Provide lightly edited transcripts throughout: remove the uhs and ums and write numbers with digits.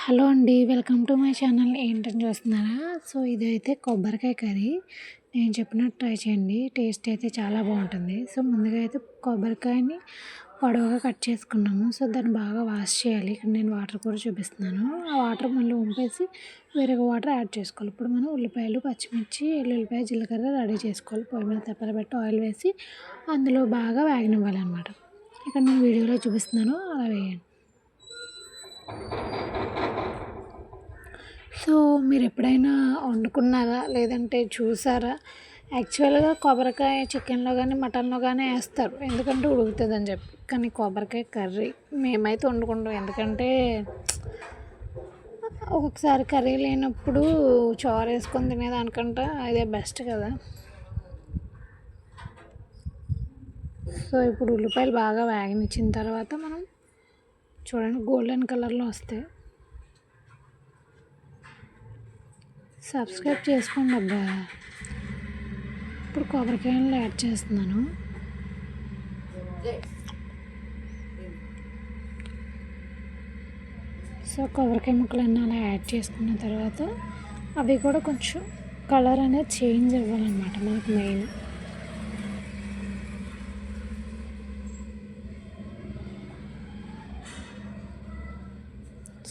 Hello అండి. Welcome to my channel. ఏంటని చూస్తున్నారా? సో, ఇదైతే కొబ్బరికాయ కర్రీ. నేను చెప్పినట్టు ట్రై చేయండి. టేస్ట్ అయితే చాలా బాగుంటుంది. సో, ముందుగా అయితే కొబ్బరికాయని పొడవుగా కట్ చేసుకున్నాము. సో, దాన్ని బాగా వాష్ చేయాలి. ఇక్కడ నేను వాటర్ కూడా చూపిస్తున్నాను. ఆ వాటర్ మళ్ళీ వంపేసి వేరొక వాటర్ యాడ్ చేసుకోవాలి. ఇప్పుడు మనం ఉల్లిపాయలు, పచ్చిమిర్చి, ఎల్లుల్లిపాయ, జీలకర్ర రెడీ చేసుకోవాలి. పొయ్యి మీద తెప్పలు పెట్టి ఆయిల్ వేసి అందులో బాగా వేగనివ్వాలన్నమాట. ఇక్కడ నేను వీడియోలో చూపిస్తున్నాను, అలా వేయండి. సో, మీరు ఎప్పుడైనా వండుకున్నారా? లేదంటే చూసారా? యాక్చువల్‌గా కొబ్బరికాయ చికెన్‌లో కానీ, మటన్‌లో కానీ వేస్తారు. ఎందుకంటే ఉడుకుతుందని చెప్పి. కానీ కొబ్బరికాయ కర్రీ మేమైతే వండుకుంటాం. ఎందుకంటే ఒక్కొక్కసారి కర్రీ లేనప్పుడు చారు వేసుకొని తినేదానికంటే ఇదే బెస్ట్ కదా! సో, ఇప్పుడు ఉల్లిపాయలు బాగా వేగనిచ్చిన తర్వాత మనం చూడండి గోల్డెన్ కలర్‌లో వస్తాయి. సబ్స్క్రైబ్ చేసుకోండి అబ్బా. ఇప్పుడు కొబ్బరికాయలు యాడ్ చేస్తున్నాను. సో, కొబ్బరికాయ ముక్కలన్నీ అలా యాడ్ చేసుకున్న తర్వాత అవి కూడా కొంచెం కలర్ అనేది చేంజ్ అవ్వాలన్నమాట మనకు మెయిన్.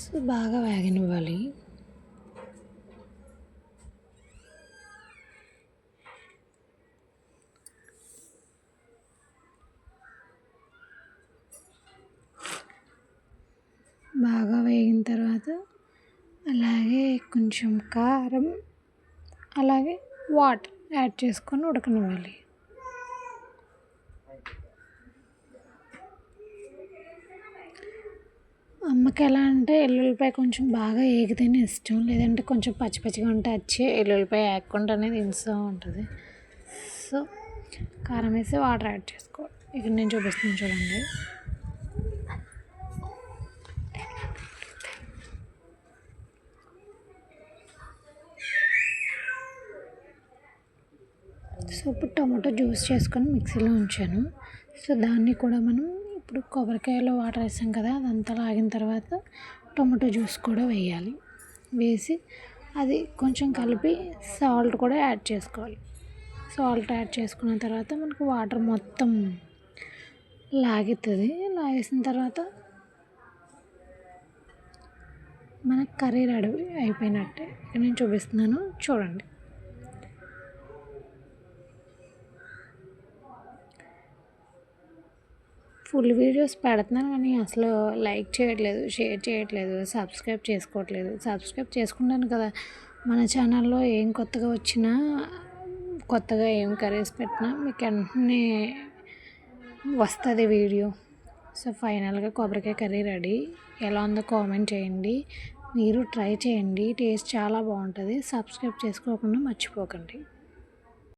సో, బాగా వేగనివ్వాలి. బాగా వేగిన తర్వాత అలాగే కొంచెం కారం, అలాగే వాటర్ యాడ్ చేసుకొని ఉడకనివ్వాలి. అమ్మకి ఎలా అంటే ఎల్లుల్లిపాయ కొంచెం బాగా ఏగితేనే ఇష్టం. లేదంటే కొంచెం పచ్చి పచ్చిగా ఉంటే వచ్చి ఎల్లుల్లిపాయ వేయకుండానే తినేస్తూ ఉంటుంది. సో, కారం వేసి వాటర్ యాడ్ చేసుకోవాలి. ఇక్కడ నేను చూపిస్తున్నాను చూడండి. సో, ఇప్పుడు టమాటో జ్యూస్ చేసుకొని మిక్సీలో ఉంచాను. సో, దాన్ని కూడా మనం ఇప్పుడు కొబ్బరికాయలో వాటర్ వేసాం కదా, అదంతా లాగిన తర్వాత టమాటో జ్యూస్ కూడా వేయాలి. వేసి అది కొంచెం కలిపి సాల్ట్ కూడా యాడ్ చేసుకోవాలి. సాల్ట్ యాడ్ చేసుకున్న తర్వాత మనకు వాటర్ మొత్తం లాగుతుంది. లాగేసిన తర్వాత మనకు కర్రీ రెడీ అయిపోయినట్టే. నేను చూపిస్తున్నాను చూడండి. ఫుల్ వీడియోస్ పెడుతున్నాను కానీ అసలు లైక్ చేయట్లేదు, షేర్ చేయట్లేదు, సబ్స్క్రైబ్ చేసుకోవట్లేదు. సబ్స్క్రైబ్ చేసుకుంటాను కదా, మన ఛానల్లో ఏం కొత్తగా వచ్చినా, కొత్తగా ఏం కర్రీస్ పెట్టినా మీకు వెంటనే వస్తుంది వీడియో. సో, ఫైనల్గా కొబ్బరికాయ కర్రీ రెడీ. ఎలా ఉందో కామెంట్ చేయండి. మీరు ట్రై చేయండి, టేస్ట్ చాలా బాగుంటుంది. సబ్స్క్రైబ్ చేసుకోకుండా మర్చిపోకండి.